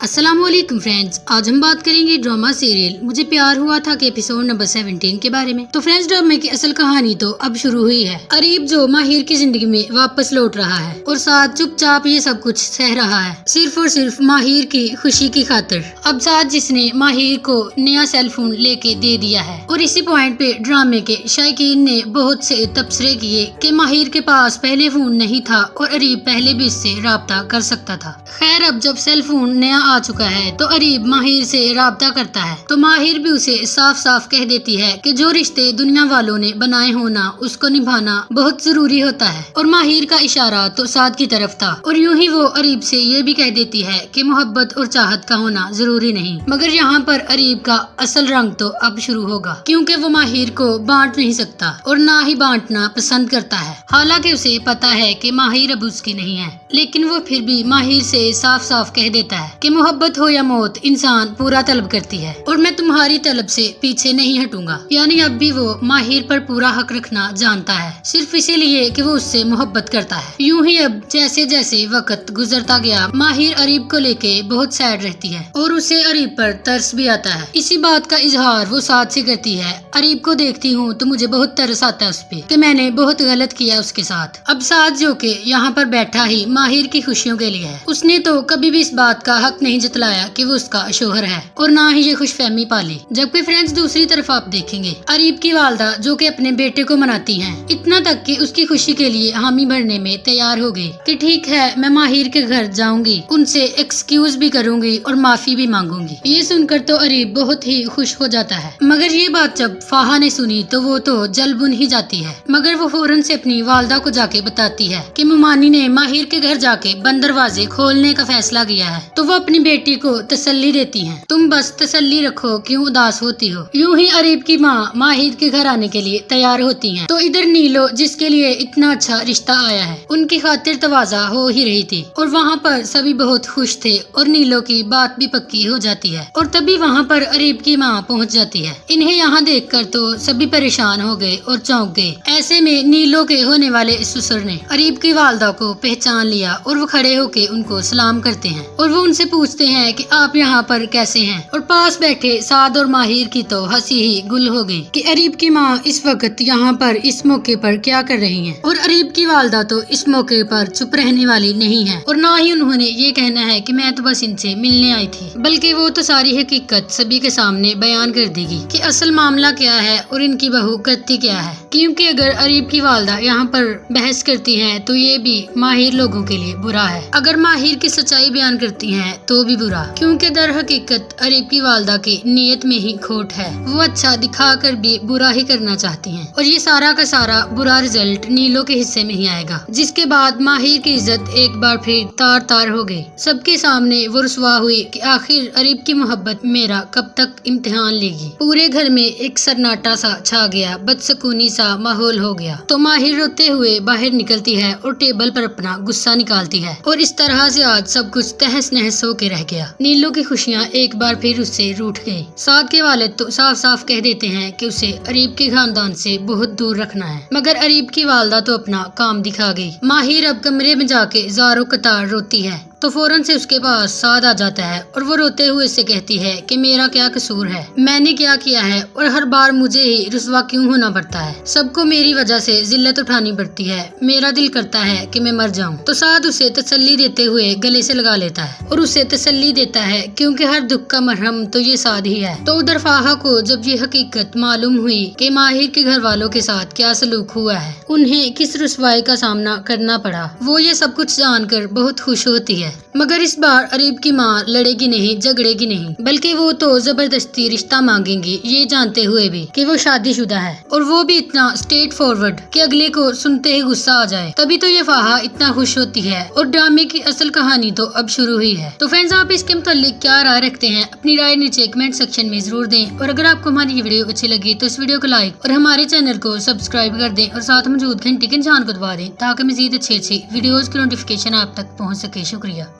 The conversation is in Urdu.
السلام علیکم فرینڈز، آج ہم بات کریں گے ڈرامہ سیریل مجھے پیار ہوا تھا کے ایپیسوڈ نمبر 17 کے بارے میں۔ تو فرینڈز، ڈرامے کی اصل کہانی تو اب شروع ہوئی ہے۔ اریب جو ماہر کی زندگی میں واپس لوٹ رہا ہے اور ساتھ چپ چاپ یہ سب کچھ سہ رہا ہے، صرف اور صرف ماہر کی خوشی کی خاطر۔ اب ساتھ جس نے ماہر کو نیا سیل فون لے کے دے دیا ہے، اور اسی پوائنٹ پہ ڈرامے کے شائقین نے بہت سے تبصرے کیے کہ ماہر کے پاس پہلے فون نہیں تھا اور اریب پہلے بھی اس سے رابطہ کر سکتا تھا۔ خیر، اب جب سیل فون نیا آ چکا ہے تو اریب ماہر سے رابطہ کرتا ہے تو ماہر بھی اسے صاف صاف کہہ دیتی ہے کہ جو رشتے دنیا والوں نے بنائے ہونا اس کو نبھانا بہت ضروری ہوتا ہے، اور ماہر کا اشارہ تو سعد کی طرف تھا، اور یوں ہی وہ اریب سے یہ بھی کہہ دیتی ہے کہ محبت اور چاہت کا ہونا ضروری نہیں۔ مگر یہاں پر اریب کا اصل رنگ تو اب شروع ہوگا، کیونکہ وہ ماہر کو بانٹ نہیں سکتا اور نہ ہی بانٹنا پسند کرتا ہے۔ حالانکہ اسے پتا ہے کہ ماہر اب اس کی نہیں ہے، لیکن وہ پھر بھی ماہر سے صاف صاف کہہ دیتا ہے کہ محبت ہو یا موت، انسان پورا طلب کرتی ہے اور میں تمہاری طلب سے پیچھے نہیں ہٹوں گا۔ یعنی اب بھی وہ ماہر پر پورا حق رکھنا جانتا ہے، صرف اسی لیے کہ وہ اس سے محبت کرتا ہے۔ یوں ہی اب جیسے جیسے وقت گزرتا گیا، ماہر اریب کو لے کے بہت سیڈ رہتی ہے اور اسے اریب پر ترس بھی آتا ہے۔ اسی بات کا اظہار وہ سعد سے کرتی ہے۔ اریب کو دیکھتی ہوں تو مجھے بہت ترس آتا ہے اس پہ کہ میں نے بہت غلط کیا اس کے ساتھ۔ اب سعد جو کہ یہاں پر بیٹھا ہی ماہر کی خوشیوں کے لیے ہے، اس نے تو کبھی بھی اس بات کا حق نہیں جتلایا کہ وہ اس کا شوہر ہے، اور نہ ہی یہ خوش فہمی پالی۔ جبکہ فرینڈز، دوسری طرف آپ دیکھیں گے اریب کی والدہ جو کہ اپنے بیٹے کو مناتی ہیں، اتنا تک کہ اس کی خوشی کے لیے حامی بھرنے میں تیار ہو گئی کہ ٹھیک ہے، میں ماہر کے گھر جاؤں گی، ان سے ایکسکیوز بھی کروں گی اور معافی بھی مانگوں گی۔ یہ سن کر تو اریب بہت ہی خوش ہو جاتا ہے، مگر یہ بات جب فاہا نے سنی تو وہ تو جل بن ہی جاتی ہے۔ مگر وہ فوراً سے اپنی والدہ کو جا کے بتاتی ہے کہ ممانی نے ماہر کے گھر جا کے بند دروازے کھولنے کا فیصلہ کیا ہے، تو وہ اپنی بیٹی کو تسلی دیتی ہیں، تم بس تسلی رکھو، کیوں اداس ہوتی ہو۔ یوں ہی اریب کی ماں ماہر کے گھر آنے کے لیے تیار ہوتی ہیں، تو ادھر نیلو جس کے لیے اتنا اچھا رشتہ آیا ہے، ان کی خاطر تواضع ہو ہی رہی تھی، اور وہاں پر سبھی بہت خوش تھے اور نیلو کی بات بھی پکی ہو جاتی ہے، اور تبھی وہاں پر اریب کی ماں پہنچ جاتی ہے۔ انہیں یہاں دیکھ کر تو سبھی پریشان ہو گئے اور چونک گئے۔ ایسے میں نیلو کے ہونے والے سسر نے اریب کی والدہ کو پہچان لیا اور وہ کھڑے ہو کے ان کو سلام کرتے ہیں، اور وہ ان سے پوچھتے ہیں کہ آپ یہاں پر کیسے ہیں، اور پاس بیٹھے سعد اور ماہر کی تو ہنسی ہی گل ہو گئی کہ اریب کی ماں اس وقت یہاں پر اس موقع پر کیا کر رہی ہیں، اور اریب کی والدہ تو اس موقع پر چپ رہنے والی نہیں ہے، اور نہ ہی انہوں نے یہ کہنا ہے کہ میں تو بس ان سے ملنے آئی تھی، بلکہ وہ تو ساری حقیقت سبھی کے سامنے بیان کر دے گی کہ اصل معاملہ کیا ہے اور ان کی بہو کرتی کیا ہے۔ کیونکہ اگر اریب کی والدہ یہاں پر بحث کرتی ہیں تو یہ بھی ماہر لوگوں کے لیے برا ہے، اگر ماہر کی سچائی بیان کرتی ہیں تو بھی برا، کیونکہ در حقیقت اریب کی والدہ کی نیت میں ہی کھوٹ ہے، وہ اچھا دکھا کر بھی برا ہی کرنا چاہتی ہیں، اور یہ سارا کا سارا برا رزلٹ نیلو کے حصے میں ہی آئے گا، جس کے بعد ماہر کی عزت ایک بار پھر تار تار ہو گئی۔ سب کے سامنے وہ رسوا ہوئی کہ آخر اریب کی محبت میرا کب تک امتحان لے گی۔ پورے گھر میں ایک سناٹا سا چھا گیا، بدسکونی سا ماحول ہو گیا، تو ماہر روتے ہوئے باہر نکلتی ہے اور ٹیبل پر اپنا غصہ نکالتی ہے، اور اس طرح سے آج سب کچھ تہس نہس ہو کے رہ گیا۔ نیلو کی خوشیاں ایک بار پھر اس سے روٹھ گئی۔ سعد کے والد تو صاف صاف کہہ دیتے ہیں کہ اسے اریب کے خاندان سے بہت دور رکھنا ہے، مگر اریب کی والدہ تو اپنا کام دکھا گئی۔ ماہر اب کمرے میں جا کے زاروں قطار روتی ہے تو فوراً سے اس کے پاس سعد آ جاتا ہے اور وہ روتے ہوئے سے کہتی ہے کہ میرا کیا قصور ہے، میں نے کیا کیا ہے، اور ہر بار مجھے ہی رسوا کیوں ہونا پڑتا ہے، سب کو میری وجہ سے ذلت اٹھانی پڑتی ہے، میرا دل کرتا ہے کہ میں مر جاؤں۔ تو سعد اسے تسلی دیتے ہوئے گلے سے لگا لیتا ہے اور اسے تسلی دیتا ہے کیونکہ ہر دکھ کا مرہم تو یہ سعد ہی ہے۔ تو ادھر فاہا کو جب یہ حقیقت معلوم ہوئی کہ ماہر کے گھر والوں کے ساتھ کیا سلوک ہوا ہے، انہیں کس رسوائی کا سامنا کرنا پڑا، وہ یہ سب کچھ جان کر بہت خوش ہوتی ہے۔ مگر اس بار اریب کی ماں لڑے گی نہیں، جھگڑے گی نہیں، بلکہ وہ تو زبردستی رشتہ مانگیں گی، یہ جانتے ہوئے بھی کہ وہ شادی شدہ ہے، اور وہ بھی اتنا اسٹریٹ فارورڈ کہ اگلے کو سنتے ہی غصہ آ جائے۔ تبھی تو یہ فاہا اتنا خوش ہوتی ہے، اور ڈرامے کی اصل کہانی تو اب شروع ہوئی ہے۔ تو فرینڈز، آپ اس کے متعلق کیا رائے رکھتے ہیں؟ اپنی رائے نیچے کمنٹ سیکشن میں ضرور دیں، اور اگر آپ کو ہماری یہ ویڈیو اچھی لگی تو اس ویڈیو کو لائک اور ہمارے چینل کو سبسکرائب کر دیں، اور ساتھ موجود گھنٹی کے نشان کو دبا دیں تاکہ مزید اچھی ویڈیوز کی نوٹیفیکیشن آپ تک پہنچ سکے۔ شکریہ۔